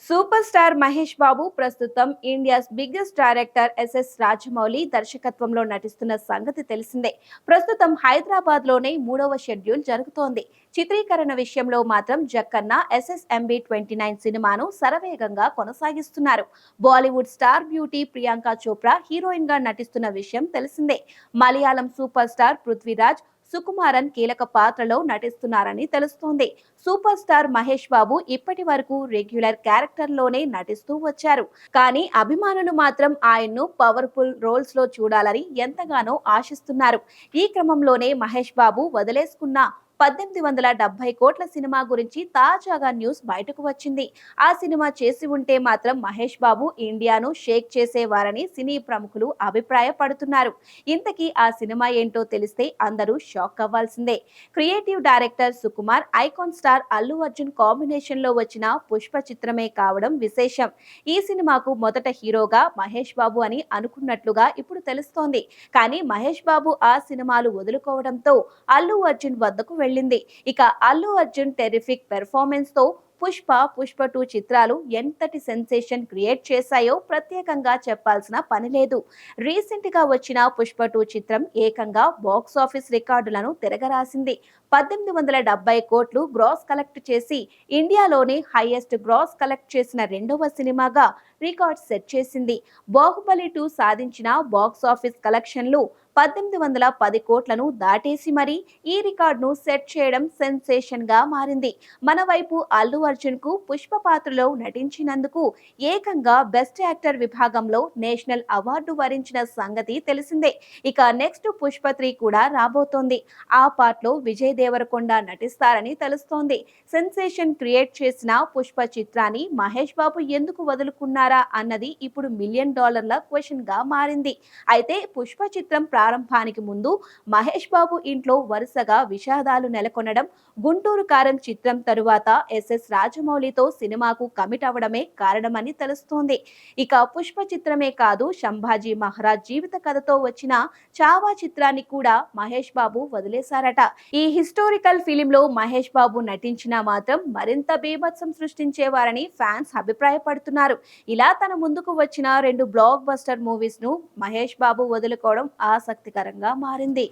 Super star Mahesh Babu ప్రస్తుతం India's biggest director SS Rajamouli దర్శకత్వంలో నటిస్తున్న సంగతి తెలిసిందే. ప్రస్తుతం హైదరాబాద్ లోనే 3వ షెడ్యూల్ జరుగుతోంది. చిత్రీకరణ విషయంలో మాత్రం జక్కన్న ఎస్ఎస్ఎంబి 29 సినిమాను శరవేగంగా కొనసాగిస్తున్నారు. Bollywood star beauty Priyanka Chopra heroine గా నటిస్తున్న విషయం తెలిసిందే. మలయాళం సూపర్ స్టార్ పృథ్వీరాజ్ సుకుమారన్ కీలక పాత్రలో నటిస్తున్నారని తెలుస్తోంది. సూపర్ స్టార్ మహేష్ బాబు ఇప్పటి వరకు రెగ్యులర్ క్యారెక్టర్లోనే నటిస్తూ వచ్చారు. కానీ అభిమానులు మాత్రం ఆయన్ను పవర్ఫుల్ రోల్స్ లో చూడాలని ఎంతగానో ఆశిస్తున్నారు. ఈ క్రమంలోనే మహేష్ బాబు వదిలేసుకున్న 1870 కోట్ల సినిమా గురించి తాజాగా న్యూస్ బయటకు వచ్చింది. ఆ సినిమా చేసి ఉంటే మాత్రం మహేష్ బాబు ఇండియాను షేక్ చేసేవారని సినీ ప్రముఖులు అభిప్రాయపడుతున్నారు. ఇంతకీ ఆ సినిమా ఏంటో తెలిస్తే అందరూ షాక్ అవ్వాల్సిందే. Creative director Sukumar, icon star Allu Arjun combination లో వచ్చిన పుష్ప చిత్రమే కావడం విశేషం. ఈ సినిమాకు మొదట హీరోగా మహేష్ బాబు అని అనుకున్నట్లుగా ఇప్పుడు తెలుస్తోంది. కానీ మహేష్ బాబు ఆ సినిమాలు వదులుకోవడంతో అల్లు అర్జున్ వద్దకు వెళ్ళింది. ఇక అల్లు అర్జున్ టెరిఫిక్ పెర్ఫార్మెన్స్ తో పుష్ప 2 చిత్రాలు ఎంతటి సెన్సేషన్ క్రియేట్ చేశాయో ప్రత్యేకంగా చెప్పాల్సిన పని లేదు. రీసెంట్ గా వచ్చిన పుష్ప 2 చిత్రం ఏకంగా బాక్స్ ఆఫీస్ రికార్డులను తిరగరాసింది. 1870 కోట్లు గ్రాస్ కలెక్ట్ చేసి ఇండియాలోనే హైయెస్ట్ గ్రాస్ కలెక్ట్ చేసిన రెండవ సినిమాగా రికార్డ్ సెట్ చేసింది. బాహుబలి 2 సాధించిన బాక్స్ ఆఫీస్ కలెక్షన్లు 1810 కోట్లను దాటేసి మరీ ఈ రికార్డును సెట్ చేయడం సెన్సేషన్ గా మారింది. మన వైపు అల్లు అర్జున్ కు పుష్ప పాత్రలో నటించినందుకు ఏకంగా బెస్ట్ యాక్టర్ విభాగంలో నేషనల్ అవార్డు వరించిన సంగతి తెలిసిందే. ఇక నెక్స్ట్ పుష్ప 3 కూడా రాబోతోంది. ఆ పార్ట్ లో విజయ్ దేవరకొండ నటిస్తారని తెలుస్తోంది. సెన్సేషన్ క్రియేట్ చేసిన పుష్ప చిత్రాన్ని మహేష్ బాబు ఎందుకు వదులుకున్నారా అన్నది ఇప్పుడు $1,000,000 క్వశ్చన్ గా మారింది. అయితే పుష్ప చిత్రం ప్రారంభానికి ముందు మహేష్ బాబు ఇంట్లో వరుసగా విషాదాలు నెలకొనడం, గుంటూరు కారం చిత్రం తరువాత ఎస్ఎస్ రాజమౌళితో సినిమాకు కమిట్ అవడమే కారణమని తెలుస్తోంది. ఇక పుష్ప చిత్రమే కాదు, సంభాజీ మహారాజ్ జీవిత కథతో వచ్చిన చావా చిత్రాన్ని కూడా మహేష్ బాబు వదిలేశారట. ఈ హిస్టారికల్ ఫిలిం లో మహేష్ బాబు నటించినా మాత్రం మరింత బీభత్సం సృష్టించేవారని ఫ్యాన్స్ అభిప్రాయపడుతున్నారు. ఇలా తన ముందుకు వచ్చిన 2 బ్లాక్ బస్టర్ మూవీస్ ను మహేష్ బాబు వదులుకోవడం ఆసక్తికరంగా మారింది.